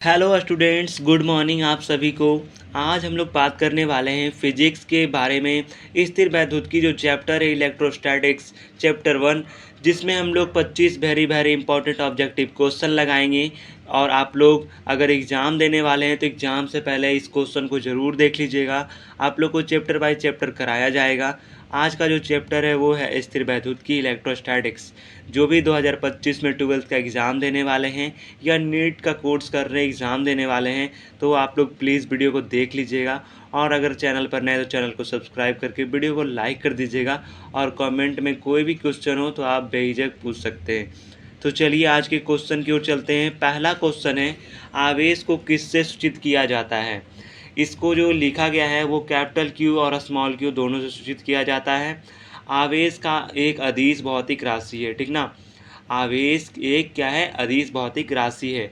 Hello students, good morning आप सभी को। आज हम लोग बात करने वाले हैं फिजिक्स के बारे में। स्थिर वैद्युत जो चैप्टर है इलेक्ट्रोस्टैटिक्स चैप्टर 1, जिसमें हम लोग 25 very very important objective question लगाएंगे। और आप लोग अगर एग्ज़ाम देने वाले हैं तो एग्ज़ाम से पहले इस क्वेश्चन को ज़रूर देख लीजिएगा। आप लोग को चैप्टर बाय चैप्टर कराया जाएगा। आज का जो चैप्टर है वो है स्थिर वैद्युत की इलेक्ट्रोस्टैटिक्स। जो भी 2025 में 12th का एग्ज़ाम देने वाले हैं या नीट का कोर्स कर रहे एग्ज़ाम देने वाले हैं तो आप लोग प्लीज़ वीडियो को देख लीजिएगा। और अगर चैनल पर नए तो चैनल को सब्सक्राइब करके वीडियो को लाइक कर दीजिएगा। और कमेंट में कोई भी क्वेश्चन हो तो आप बेझिझक पूछ सकते हैं। तो चलिए आज के क्वेश्चन की ओर चलते हैं। पहला क्वेश्चन है, आवेश को किससे सूचित किया जाता है। इसको जो लिखा गया है वो कैपिटल क्यू और स्मॉल क्यू दोनों से सूचित किया जाता है। आवेश का एक अदिश भौतिक राशि है, ठीक ना। आवेश एक क्या है, अदिश भौतिक राशि है।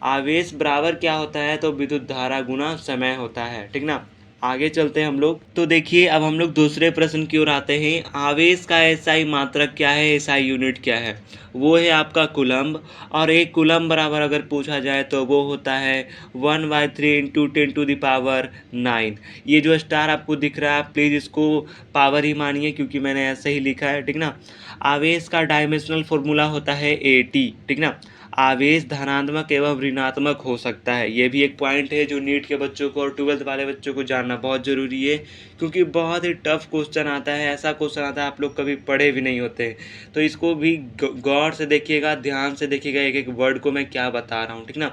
आवेश बराबर क्या होता है, तो विद्युत धारा गुना समय होता है, ठीक ना। आगे चलते हैं हम लोग। तो देखिए अब हम लोग दूसरे प्रश्न की ओर आते हैं। आवेश का एसआई मात्रक क्या है, एसआई यूनिट क्या है। वो है आपका कूलम्ब। और एक कूलम्ब बराबर अगर पूछा जाए तो वो होता है 1/3 इंटू 10⁹ ये जो स्टार आपको दिख रहा है प्लीज़ इसको पावर ही मानिए क्योंकि मैंने ऐसे ही लिखा है, ठीक ना। आवेश का डायमेंशनल फॉर्मूला होता है AT, ठीक ना। आवेश धनात्मक एवं ऋणात्मक हो सकता है। ये भी एक पॉइंट है जो नीट के बच्चों को और 12th वाले बच्चों को जानना बहुत ज़रूरी है, क्योंकि बहुत ही टफ क्वेश्चन आता है। ऐसा क्वेश्चन आता है आप लोग कभी पढ़े भी नहीं होते। तो इसको भी गौर से देखिएगा, ध्यान से देखिएगा एक एक वर्ड को मैं क्या बता रहा हूँ, ठीक ना।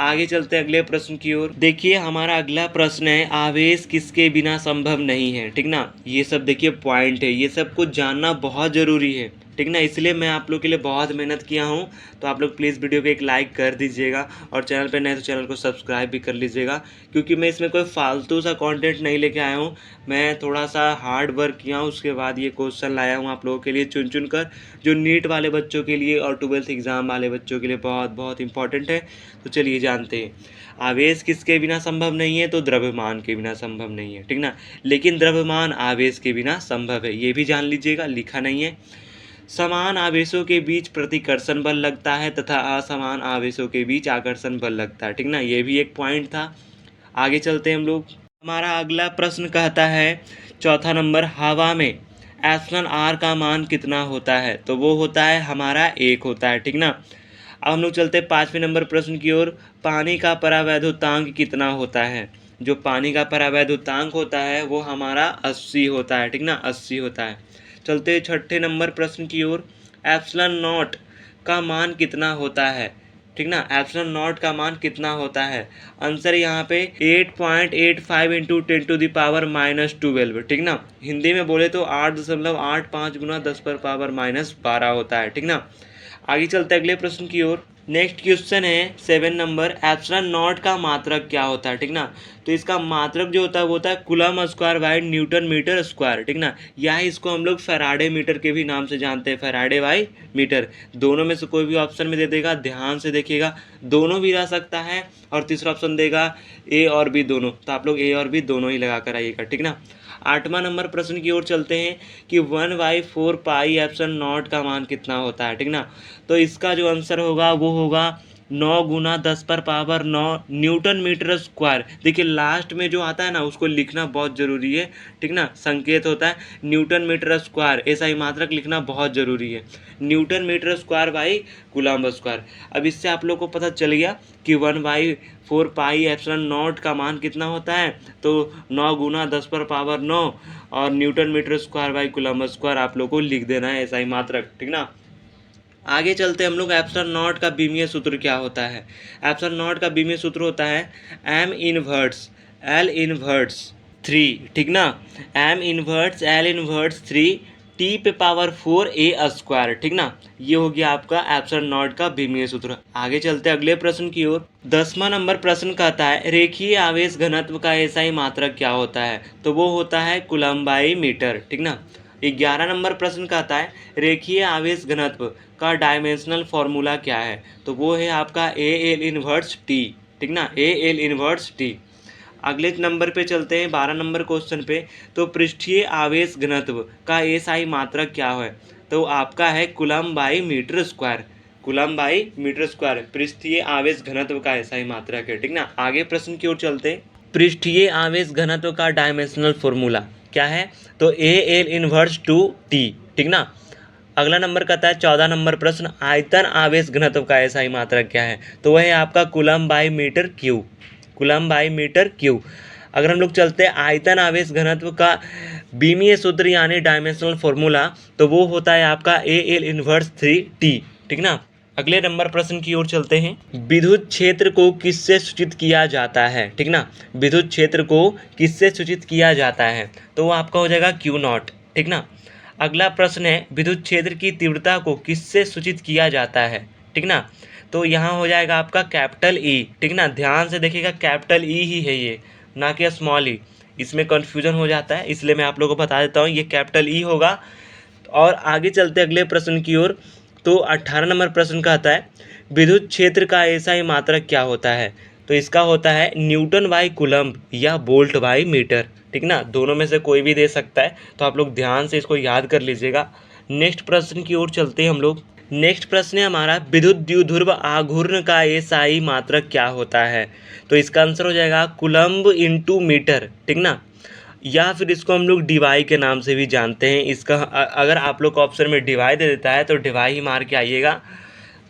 आगे चलते हैं अगले प्रश्न की ओर। देखिए हमारा अगला प्रश्न है, आवेश किसके बिना संभव नहीं है, ठीक ना। ये सब देखिए पॉइंट है, ये सब कुछ जानना बहुत ज़रूरी है, ठीक ना। इसलिए मैं आप लोग के लिए बहुत मेहनत किया हूँ। तो आप लोग प्लीज़ वीडियो को एक लाइक कर दीजिएगा और चैनल पे नए तो चैनल को सब्सक्राइब भी कर लीजिएगा, क्योंकि मैं इसमें कोई फालतू सा कंटेंट नहीं लेके आया हूँ। मैं थोड़ा सा हार्ड वर्क किया हूँ, उसके बाद ये क्वेश्चन लाया हूँ आप लोगों के लिए चुन चुन कर, जो नीट वाले बच्चों के लिए और 12th एग्ज़ाम वाले बच्चों के लिए बहुत बहुत इंपॉर्टेंट है। तो चलिए जानते हैं। आवेश किसके बिना संभव नहीं है, तो द्रव्यमान के बिना संभव नहीं है, ठीक ना। लेकिन द्रव्यमान आवेश के बिना संभव है, ये भी जान लीजिएगा, लिखा नहीं है। समान आवेशों के बीच प्रतिकर्षण बल लगता है तथा असमान आवेशों के बीच आकर्षण बल लगता है, ठीक ना। ये भी एक पॉइंट था। आगे चलते हैं हम लोग। हमारा अगला प्रश्न कहता है, चौथा नंबर, हवा में एप्सिलॉन आर का मान कितना होता है, तो वो होता है हमारा 1 होता है, ठीक ना। अब हम लोग चलते हैं 5वें नंबर प्रश्न की ओर। पानी का परावैद्युतांक कितना होता है। जो पानी का परावैद्युतांक होता है वो हमारा 80 होता है, ठीक ना, 80 होता है। चलते हैं 6ठे नंबर प्रश्न की ओर। एप्सिलॉन नॉट का मान कितना होता है, ठीक ना। एप्सिलॉन नॉट का मान कितना होता है। आंसर यहाँ पे 8.85 इंटू 10⁻⁻12, ठीक ना। हिंदी में बोले तो 8.85 गुना 10⁻⁻12 होता है, ठीक ना। आगे चलते हैं अगले प्रश्न की ओर। नेक्स्ट क्वेश्चन है 7 नंबर, एप्सिलॉन नॉट का मात्रक क्या होता है, ठीक ना। तो इसका मात्रक जो होता है वो होता है coulomb square by newton metre square, ठीक ना। या इसको हम लोग फैराडे मीटर के भी नाम से जानते हैं, फैराडे बाई मीटर। दोनों में से कोई भी ऑप्शन में दे देगा, ध्यान से देखिएगा, दोनों भी रह सकता है। और तीसरा ऑप्शन देगा ए और बी दोनों, तो आप लोग ए और बी दोनों ही लगा कर आइएगा, ठीक ना। 8वां नंबर प्रश्न की ओर चलते हैं कि 1/4 पाई एप्सिलॉन नॉट का मान कितना होता है, ठीक ना। तो इसका जो आंसर होगा वो होगा 9 गुना 10⁻9 न्यूटन मीटर स्क्वायर। देखिए लास्ट में जो आता है ना उसको लिखना बहुत ज़रूरी है, ठीक ना। संकेत होता है न्यूटन मीटर स्क्वायर, ऐसा ही मात्रक लिखना बहुत ज़रूरी है। Newton metre square by coulomb square. अब इससे आप लोग को पता चल गया कि 1/4 पाई एप्सिलॉन नॉट का मान कितना होता है, तो 9 गुना 10⁻9 और newton metre square by coulomb square आप लोग को लिख देना है, ऐसा ही मात्रक, ठीक ना। आगे चलते हम लोग, एप्सिलॉन नॉट का बीमीय सूत्र क्या होता है। एप्सिलॉन नॉट का बीमीय सूत्र होता है एम इनवर्ट्स एल इनवर्ट्स 3, ठीक ना। M inverse L inverse 3 T पे पावर 4 ए स्क्वायर, ठीक ना। ये हो गया आपका एप्सिलॉन नॉट का बीमीय सूत्र। आगे चलते अगले प्रश्न की ओर। 10वां नंबर प्रश्न कहता है, रेखीय आवेश घनत्व का एसआई मात्रक क्या होता है, तो वो होता है कूलम्ब बाई मीटर, ठीक ना। 11 नंबर प्रश्न कहता है, रेखीय आवेश घनत्व का डायमेंशनल फॉर्मूला क्या है, तो वो है आपका ए एल इनवर्स टी, ठीक ना, ए एल इनवर्स टी। अगले नंबर पे चलते हैं 12 नंबर क्वेश्चन पे। तो पृष्ठीय आवेश घनत्व का एसआई मात्रक क्या है, तो आपका है coulomb by metre square. Coulomb by metre square पृष्ठीय आवेश घनत्व का ऐसा ही मात्रक है। ठीक ना, आगे प्रश्न की ओर चलते हैं। पृष्ठीय आवेश घनत्व का डायमेंशनल फॉर्मूला क्या है? तो AL इनवर्स टू T। ठीक ना, अगला नंबर कहता है 14 नंबर प्रश्न, आयतन आवेश घनत्व का ऐसा ही मात्रक क्या है? तो वह है आपका coulomb by metre cube. Coulomb by metre cube. अगर हम लोग चलते हैं आयतन आवेश घनत्व का बीमीय सूत्र यानी डायमेंशनल फॉर्मूला, तो वो होता है आपका AL इनवर्स 3T। ठीक ना, अगले नंबर प्रश्न की ओर चलते हैं। विद्युत क्षेत्र को किससे सूचित किया जाता है? ठीक ना, विद्युत क्षेत्र को किससे सूचित किया जाता है? तो वो आपका हो जाएगा Q0। ठीक ना, अगला प्रश्न है विद्युत क्षेत्र की तीव्रता को किससे सूचित किया जाता है? ठीक ना, तो यहाँ हो जाएगा आपका कैपिटल E। ठीक ना, ध्यान से देखिएगा कैपिटल E ही है ये, ना कि स्मॉल ई। इसमें कन्फ्यूजन हो जाता है, इसलिए मैं आप लोगों को बता देता हूँ ये कैपिटल E होगा। और आगे चलते अगले प्रश्न की ओर। तो 18 नंबर प्रश्न कहता है विद्युत क्षेत्र का ऐसा ही मात्रक क्या होता है? तो इसका होता है न्यूटन बाई कूलम्ब या वोल्ट बाई मीटर। ठीक ना, दोनों में से कोई भी दे सकता है, तो आप लोग ध्यान से इसको याद कर लीजिएगा। नेक्स्ट प्रश्न की ओर चलते हैं हम लोग। नेक्स्ट प्रश्न है हमारा विद्युत द्विध्रुव आघूर्ण का एसआई मात्रक क्या होता है? तो इसका आंसर हो जाएगा कूलम्ब इंटू मीटर। ठीक ना, या फिर इसको हम लोग डिवाई के नाम से भी जानते हैं। इसका अगर आप लोग को ऑप्शन में डिवाई दे देता है तो डिवाई ही मार के आइएगा।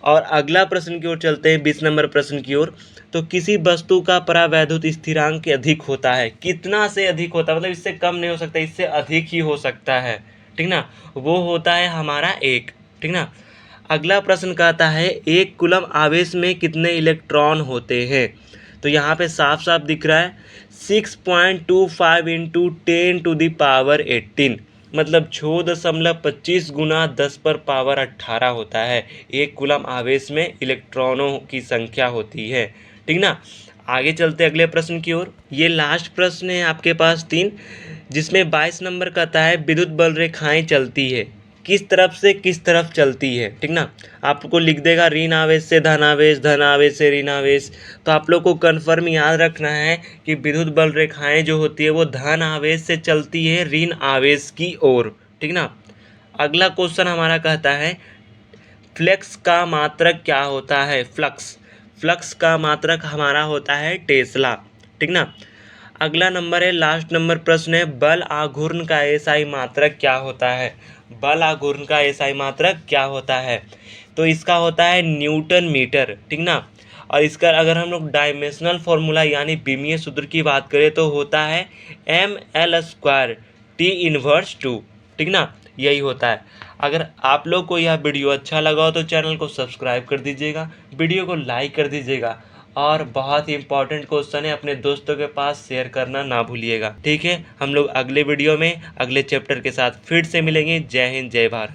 और अगला प्रश्न की ओर चलते हैं 20 नंबर प्रश्न की ओर। तो किसी वस्तु का परावैद्युत स्थिरांक अधिक होता है, कितना से अधिक होता है? मतलब इससे कम नहीं हो सकता, इससे अधिक ही हो सकता है। ठीक ना, वो होता है हमारा 1। ठीक ना, अगला प्रश्न कहता है एक कूलम्ब आवेश में कितने इलेक्ट्रॉन होते हैं? तो यहाँ पे साफ साफ दिख रहा है 6.25 इंटू 10⁻18, मतलब 6.25 गुना 10⁻18 होता है। एक कूलम्ब आवेश में इलेक्ट्रॉनों की संख्या होती है। ठीक ना, आगे चलते अगले प्रश्न की ओर। ये लास्ट प्रश्न है आपके पास 3, जिसमें 22 नंबर कहता है विद्युत बल रेखाएं चलती है, किस तरफ से किस तरफ चलती है? ठीक ना, आपको लिख देगा ऋण आवेश से धन आवेश, धन आवेश से ऋण आवेश। तो आप लोग को कन्फर्म याद रखना है कि विद्युत बल रेखाएं जो होती है वो धन आवेश से चलती है ऋण आवेश की ओर। ठीक ना, अगला क्वेश्चन हमारा कहता है फ्लक्स का मात्रक क्या होता है? फ्लक्स का मात्रक हमारा होता है टेस्ला। ठीक ना, अगला नंबर है लास्ट नंबर प्रश्न है बल आघूर्ण का एसआई मात्रक क्या होता है? बल आघूर्ण का एसआई मात्रक क्या होता है? तो इसका होता है न्यूटन मीटर। ठीक ना, और इसका अगर हम लोग डायमेंशनल फॉर्मूला यानी बीमीय सूत्र की बात करें तो होता है ml² T इनवर्स 2। ठीक ना, यही होता है। अगर आप लोग को यह वीडियो अच्छा लगा हो तो चैनल को सब्सक्राइब कर दीजिएगा, वीडियो को लाइक कर दीजिएगा, और बहुत ही इंपॉर्टेंट क्वेश्चन है अपने दोस्तों के पास शेयर करना ना भूलिएगा। ठीक है, हम लोग अगले वीडियो में अगले चैप्टर के साथ फिर से मिलेंगे। जय हिंद, जय भारत।